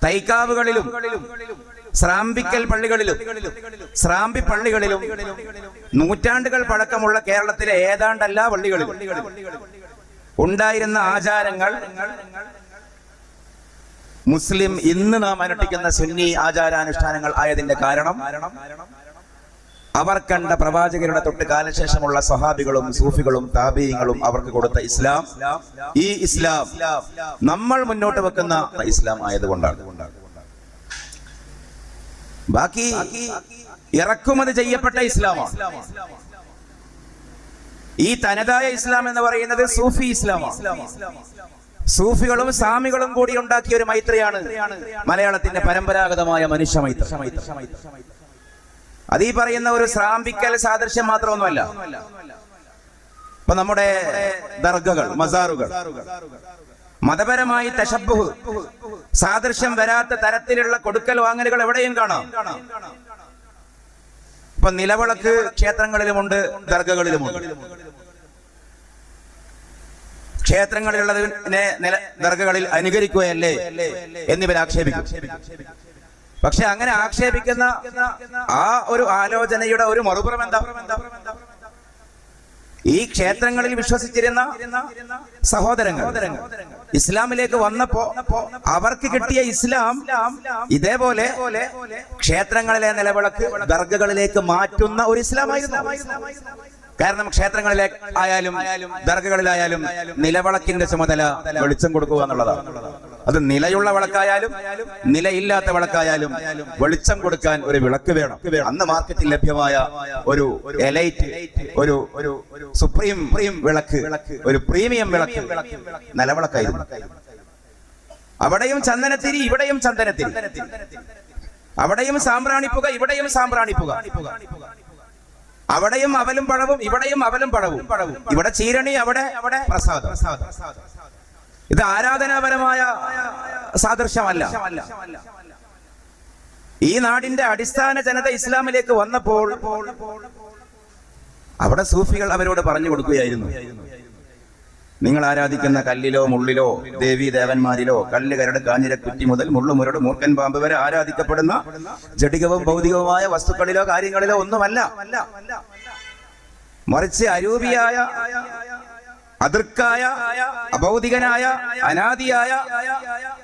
തൈക്കാവുകളിലും സ്രാമ്പിക്കൽ പള്ളികളിലും സ്രാമ്പി പള്ളികളിലും നൂറ്റാണ്ടുകൾ പഴക്കമുള്ള കേരളത്തിലെ ഏതാണ്ട് എല്ലാ പള്ളികളിലും ഉണ്ടായിരുന്ന ആചാരങ്ങൾ മുസ്ലിം ഇന്ന് നാം അനുഷ്ഠിക്കുന്ന സുന്നി ആചാരാനുഷ്ഠാനങ്ങൾ ആയതിന്റെ കാരണം അവർ കണ്ട പ്രവാചകരുടെ തൊട്ട് കാലശേഷമുള്ള സ്വഹാബികളും സൂഫികളും താബീങ്ങളും അവർക്ക് കൊടുത്ത ഇസ്ലാം, ഈ ഇസ്ലാം നമ്മൾ മുന്നോട്ട് വെക്കുന്ന ഇസ്ലാം ആയതുകൊണ്ടാണ്. ബാക്കി ഇറക്കുമതി ചെയ്യപ്പെട്ട ഇസ്ലാമാണ്. ഈ തനതായ ഇസ്ലാം എന്ന് പറയുന്നത് സൂഫി ഇസ്ലാമാണ്. സൂഫികളും സാമികളും കൂടി ഉണ്ടാക്കിയ ഒരു മൈത്രിയാണ് മലയാളത്തിന്റെ പരമ്പരാഗതമായ മനുഷ്യ മൈത്രി. അതീ പറയുന്ന ഒരു സ്രാമ്പിക്കൽ സാദൃശ്യം മാത്രമൊന്നുമല്ല. ഇപ്പൊ നമ്മുടെ ദർഗകൾ, മസാറുകൾ മതപരമായി തശബ്ബുഹ് സാദൃശ്യം വരാത്ത തരത്തിലുള്ള കൊടുക്കൽ വാങ്ങലുകൾ എവിടെയും കാണാം. ഇപ്പൊ നിലവിളക്ക് ക്ഷേത്രങ്ങളിലുമുണ്ട്, ദർഗകളിലുമുണ്ട്. ക്ഷേത്രങ്ങളിലുള്ളതിനെ ദർഗകളിൽ അനുകരിക്കുകയല്ലേ എന്നിവർ ആക്ഷേപിക്കും. പക്ഷെ അങ്ങനെ ആക്ഷേപിക്കുന്ന ആ ഒരു ആലോചനയുടെ ഒരു മറുപുറം എന്താ? ഈ ക്ഷേത്രങ്ങളിൽ വിശ്വസിച്ചിരുന്ന സഹോദരങ്ങൾ ഇസ്ലാമിലേക്ക് വന്നപ്പോ അവർക്ക് കിട്ടിയ ഇസ്ലാം ഇതേപോലെ ക്ഷേത്രങ്ങളിലെ നിലവിളക്ക് ദർഗകളിലേക്ക് മാറ്റുന്ന ഒരു ഇസ്ലാമായിരുന്നു. കാരണം ക്ഷേത്രങ്ങളിലെ ആയാലും ദർഗകളിലായാലും നിലവിളക്കിന്റെ ചുമതല വെളിച്ചം കൊടുക്കുക എന്നുള്ളതാണ്. അത് നിലയുള്ള വിളക്കായാലും നിലയില്ലാത്ത വിളക്കായാലും വെളിച്ചം കൊടുക്കാൻ ഒരു വിളക്ക് വേണം. അന്ന് മാർക്കറ്റിൽ ലഭ്യമായ ഒരു എലൈറ്റ്, ഒരു സുപ്രീം വിളക്ക്, ഒരു പ്രീമിയം വിളക്ക് നിലവിളക്കായിരുന്നു. അവിടെയും ചന്ദനത്തിരി, ഇവിടെയും ചന്ദനത്തിരി, അവിടെയും സാമ്പ്രാണിപ്പുക, ഇവിടെയും സാമ്പ്രാണിപ്പുക, അവിടെയും അവലും പഴവും, ഇവിടെയും അവലും പഴവും, ഇവിടെ ചീരണി, അവിടെ പ്രസാദം. ഇത് ആരാധനാപരമായ സാദൃശ്യമല്ല. ഈ നാടിന്റെ അടിസ്ഥാന ജനത ഇസ്ലാമിലേക്ക് വന്നപ്പോൾ അവിടെ സൂഫികൾ അവരോട് പറഞ്ഞു കൊടുക്കുകയായിരുന്നു, നിങ്ങൾ ആരാധിക്കുന്ന കല്ലിലോ മുള്ളിലോ ദേവീ ദേവന്മാരിലോ കല്ല് കരട് കാഞ്ഞിര കുറ്റി മുതൽ മുള്ളു മുരട് മൂർക്കൻ പാമ്പ് വരെ ആരാധിക്കപ്പെടുന്ന ജഡികവും ഭൗതികവുമായ വസ്തുക്കളിലോ കാര്യങ്ങളിലോ ഒന്നുമല്ല, മറിച്ച് അരൂപിയായ, അതൃക്കായ, അഭൗതികനായ, അനാദിയായ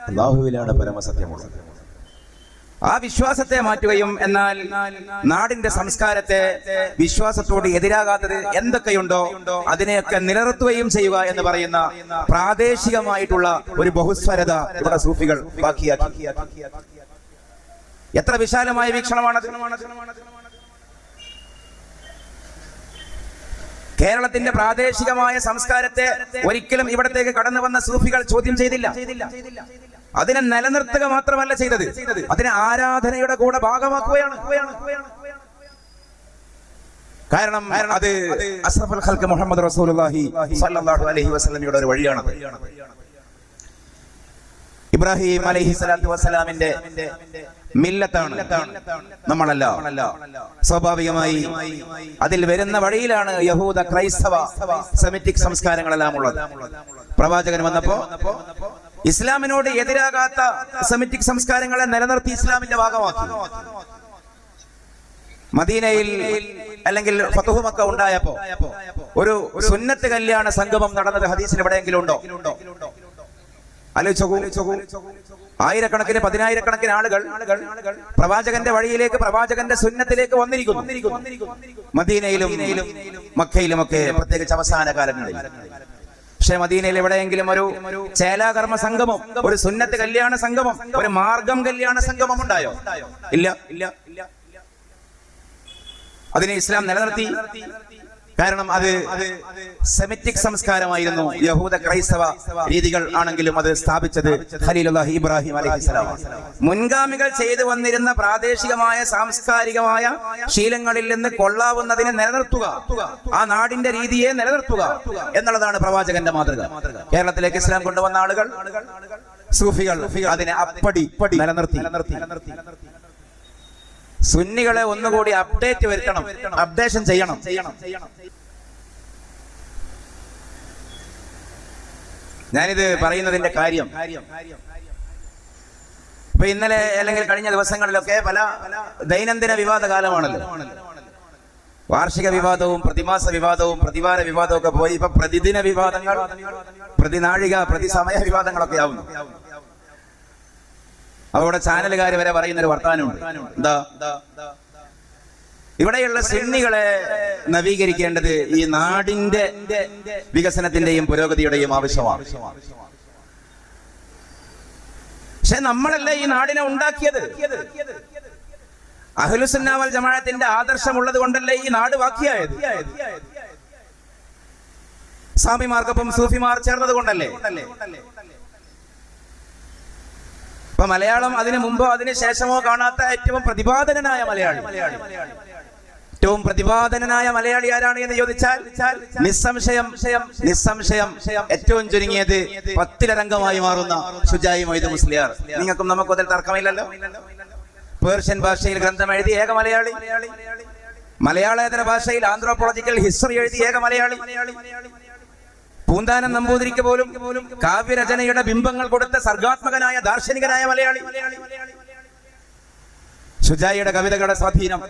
അല്ലാഹുവിലാണ് പരമസത്യമുള്ളത്. ആ വിശ്വാസത്തെ മാറ്റുകയും എന്നാൽ നാടിന്റെ സംസ്കാരത്തെ വിശ്വാസത്തോട് എതിരാകാത്തത് എന്തൊക്കെയുണ്ടോ അതിനെയൊക്കെ നിലനിർത്തുകയും ചെയ്യുക എന്ന് പറയുന്ന പ്രാദേശികമായിട്ടുള്ള ഒരു ബഹുസ്വരത ഇവിടെ സൂഫികൾ ബാക്കിയാക്കി. എത്ര വിശാലമായ വീക്ഷണമാണത്! കേരളത്തിന്റെ പ്രാദേശികമായ സംസ്കാരത്തെ ഒരിക്കലും ഇവിടത്തേക്ക് കടന്നു വന്ന സൂഫികൾ ചോദ്യം ചെയ്തില്ല. അതിനെ നിലനിർത്തുക മാത്രമല്ല ചെയ്തത്, അതിനെ ആരാധനയുടെ കൂടെ ഭാഗമാക്കുകയാണ്. കാരണം അത് അസ്റഫുൽ ഖൽഖ് മുഹമ്മദ് റസൂലുള്ളാഹി സ്വല്ലല്ലാഹു അലൈഹി വസല്ലമയുടെ ഒരു വഴിയാണ്. ഇബ്രാഹിം അലൈഹിസ്സലാത്തു വസ്സലാമിന്റെ മില്ലത്താണ് നമ്മളല്ല. സ്വാഭാവികമായി അതിൽ വരുന്ന വഴിയിലാണ് യഹൂദ, ക്രൈസ്തവ, സെമിറ്റിക് സംസ്കാരങ്ങളെല്ലാം ഉള്ളത്. പ്രവാചകൻ വന്നപ്പോ ഇസ്ലാമിനോട് എതിരാകാത്ത സെമിറ്റിക് സംസ്കാരങ്ങളെ നിലനിർത്തി ഇസ്ലാമിന്റെ ഭാഗമാക്കി. മദീനയിൽ അല്ലെങ്കിൽ ഫത്ഹു മക്ക ഉണ്ടായപ്പോ ഒരു സുന്നത്ത് കല്യാണ സംഗമം നടന്നത് ഹദീസിൽ എവിടെയെങ്കിലും ഉണ്ടോ? ആലോചിച്ചോക്കൂ. ആയിരക്കണക്കിന്, പതിനായിരക്കണക്കിന് ആളുകൾ പ്രവാചകന്റെ വഴിയിലേക്ക്, പ്രവാചകന്റെ സുന്നത്തിലേക്ക് വന്നിരിക്കുന്നു. മദീനയിലും മക്കയിലുമൊക്കെ, പ്രത്യേകിച്ച് അവസാന കാലങ്ങളിൽ. പക്ഷെ മദീനയിൽ എവിടെയെങ്കിലും ഒരു ചേലാകർമ്മ സംഗമം, ഒരു സുന്നത്ത് കല്യാണ സംഗമം, ഒരു മാർഗം കല്യാണ സംഗമം ഉണ്ടായോ? ഇല്ല. അതിനെ ഇസ്ലാം നിലനിർത്തി. കാരണം അത് സെമിറ്റിക് സംസ്കാരമായിരുന്നു. യഹൂദ, ക്രൈസ്തവ രീതികൾ ആണെങ്കിലും അത് സ്ഥാപിച്ചത് ഖലീലുല്ലാഹി ഇബ്രാഹിം അലൈഹിസ്സലാം. മുൻഗാമികൾ ചെയ്തു വന്നിരുന്ന പ്രാദേശികമായ സാംസ്കാരികമായ ശീലങ്ങളിൽ നിന്ന് കൊള്ളാവുന്നതിനെ നിലനിർത്തുക, ആ നാടിന്റെ രീതിയെ നിലനിർത്തുക എന്നുള്ളതാണ് പ്രവാചകന്റെ മാതൃക. കേരളത്തിലേക്ക് ഇസ്ലാം കൊണ്ടുവന്ന ആളുകൾ, സൂഫികൾ, അതിനെ അപ്പടി നിലനിർത്തി. സുന്നികളെ ഒന്നുകൂടി അപ്ഡേറ്റ് വരുത്തണം, അപ്ഡേഷൻ ചെയ്യണം. ഞാനിത് പറയുന്നതിന്റെ കാര്യം, ഇപ്പൊ ഇന്നലെ അല്ലെങ്കിൽ കഴിഞ്ഞ ദിവസങ്ങളിലൊക്കെ പല ദൈനംദിന വിവാദ കാലമാണല്ലോ. വാർഷിക വിവാദവും പ്രതിമാസ വിവാദവും പ്രതിവാര വിവാദവും ഒക്കെ പോയി ഇപ്പൊ പ്രതിദിന വിവാദങ്ങൾ, പ്രതിനാഴിക പ്രതിസമയ വിവാദങ്ങളൊക്കെ ആവുന്നു. അവിടെ ചാനലുകാർ വരെ പറയുന്നൊരു വർത്താനമുണ്ട്. എന്താ, ഇവിടെയുള്ള സുന്നികളെ നവീകരിക്കേണ്ടത് ഈ നാടിന്റെ വികസനത്തിന്റെയും പുരോഗതിയുടെയും ആവശ്യമാണ്. പക്ഷെ നമ്മളല്ല ഈ നാടിനെ ഉണ്ടാക്കിയത്. അഹ്ലുസുന്ന വൽ ജമാഅത്തിന്റെ ആദർശമുള്ളത് കൊണ്ടല്ലേ ഈ നാട് ബാക്കിയായത്. സ്വാമിമാർക്കൊപ്പം സൂഫിമാർ ചേർന്നത് കൊണ്ടല്ലേ. ഇപ്പൊ മലയാളം അതിനു മുമ്പോ അതിന് ശേഷമോ കാണാത്ത ഏറ്റവും പ്രതിപാദനനായ മലയാളി, ഏറ്റവും പ്രതിപാദനനായ മലയാളി ആരാണ് എന്ന് ചോദിച്ചാൽ നിസ്സംശയം ഏറ്റവും ചുരുങ്ങിയത് 10 മാറുന്ന ഷുജായി മൊയ്ത് മുസ്ലിയാർ. നിങ്ങൾക്കും നമുക്കും അതിൽ തർക്കമില്ലല്ലോ. പേർഷ്യൻ ഭാഷയിൽ ഗ്രന്ഥം എഴുതി ഏക മലയാളി, മലയാളേതര ഭാഷയിൽ ആന്ത്രോപോളജിക്കൽ ഹിസ്റ്ററി എഴുതി ഏക മലയാളി, പൂന്താനം നമ്പൂതിരിക്ക് പോലും കാവ്യരചനയുടെ ബിംബങ്ങൾ കൊടുത്ത സർഗാത്മകനായ ദാർശനികനായ മലയാളി. ഷുജായിയുടെ കവിതകളുടെ സ്വാധീനം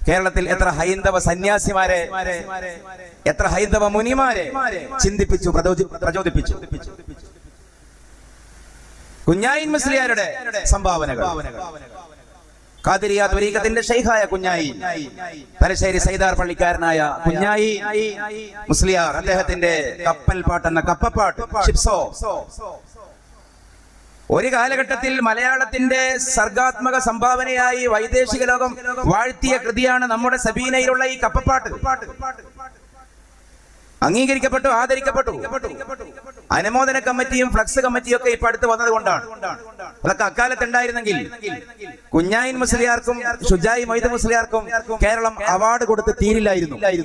കേരളത്തിൽ എത്ര ഹൈന്ദവ സന്യാസിമാരെ, എത്ര ഹൈന്ദവ മുനിമാരെ ചിന്തിപ്പിച്ചു, പ്രചോദിപ്പിച്ചു. കുഞ്ഞായി മുസ്ലിയാരുടെ സംഭാവനകൾ, ഖാദിരിയ ത്വരീഖത്തിന്റെ ശൈഖായ കുഞ്ഞായി, തലശ്ശേരി സൈദാർ പള്ളിക്കാരനായ കുഞ്ഞായി മുസ്ലിയാർ, അദ്ദേഹത്തിന്റെ കപ്പൽ പാട്ടെന്ന കപ്പപ്പാട്ട് ഷിപ്സോ, ഒരു കാലഘട്ടത്തിൽ മലയാളത്തിന്റെ സർഗാത്മക സംഭാവനയായി വൈദേശിക ലോകം വാഴ്ത്തിയ കൃതിയാണ് നമ്മുടെ സബീനയിലുള്ള ഈ കപ്പപ്പാട്ട്. അംഗീകരിക്കപ്പെട്ടു, ആദരിക്കപ്പെട്ടു. അനുമോദന കമ്മിറ്റിയും ഫ്ലക്സ് കമ്മിറ്റിയും ഒക്കെ ഇപ്പൊ അടുത്ത് വന്നത് കൊണ്ടാണ്. അതൊക്കെ അക്കാലത്ത് ഉണ്ടായിരുന്നെങ്കിൽ കുഞ്ഞായി മുസ്ലിയാർക്കും ഷുജായി മൊയ്ത് മുസ്ലിയാർക്കും കേരളം അവാർഡ് കൊടുത്ത് തീരില്ലായിരുന്നു.